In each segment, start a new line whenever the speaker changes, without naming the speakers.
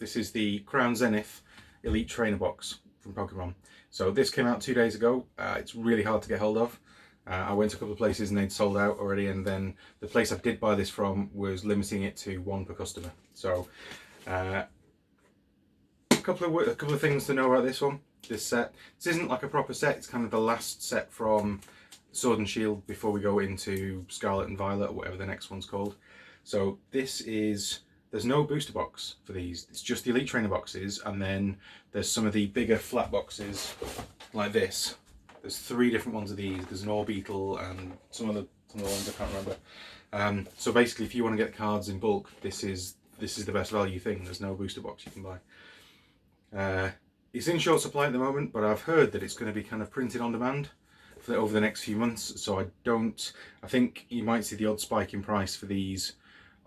This is the Crown Zenith Elite Trainer Box from Pokemon. So this came out 2 days ago. It's really hard to get hold of. I went to a couple of places and they'd sold out already, and then the place I did buy this from was limiting it to 1 per customer. So a couple of things to know about this one. This set. This isn't like a proper set. It's kind of the last set from Sword and Shield before we go into Scarlet and Violet, or whatever the next one's called. So this is, there's no booster box for these. It's just the Elite Trainer boxes, and then there's some of the bigger flat boxes like this. There's 3 different ones of these. There's an Orbeetle and some other ones I can't remember. So basically, if you want to get the cards in bulk, this is the best value thing. There's no booster box you can buy. It's in short supply at the moment, but I've heard that it's going to be kind of printed on demand over the next few months. So I think you might see the odd spike in price for these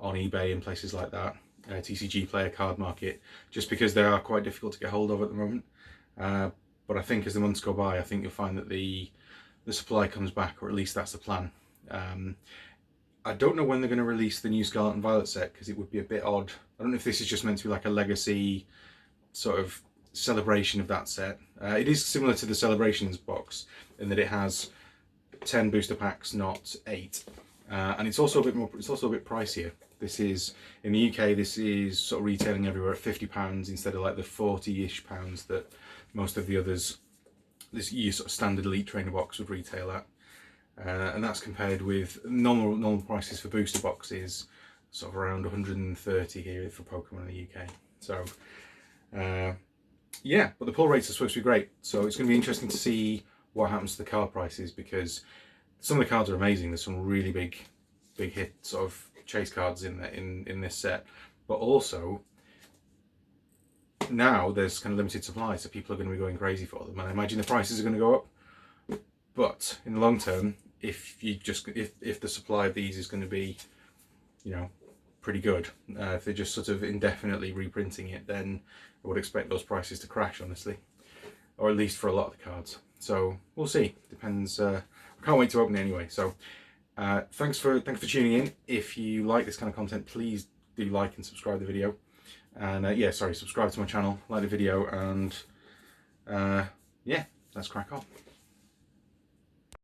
on eBay and places like that, TCG Player, Card Market, just because they are quite difficult to get hold of at the moment. But I think as the months go by, I think you'll find that the supply comes back, or at least that's the plan. I don't know when they're going to release the new Scarlet and Violet set, because it would be a bit odd. I don't know if this is just meant to be like a legacy sort of celebration of that set. It is similar to the Celebrations box in that it has 10 booster packs, not 8. And it's also a bit more. It's also a bit pricier. This is, in the UK, this is sort of retailing everywhere at £50 instead of like the 40-ish pounds that most of the others, this sort of standard Elite Trainer box would retail at. And that's compared with normal prices for booster boxes, sort of around 130 here for Pokemon in the UK. So yeah, but the pull rates are supposed to be great. So it's going to be interesting to see what happens to the card prices, because some of the cards are amazing. There's some really big hit sort of chase cards in this set, but also now there's kind of limited supply, so people are going to be going crazy for them, and I imagine the prices are going to go up. But in the long term, if the supply of these is going to be, you know, pretty good, if they're just sort of indefinitely reprinting it, then I would expect those prices to crash, honestly, or at least for a lot of the cards. So we'll see. Depends. I can't wait to open it anyway. So thanks for tuning in. If you like this kind of content, please do like and subscribe the video. And yeah, sorry, subscribe to my channel, like the video, and yeah, let's crack on.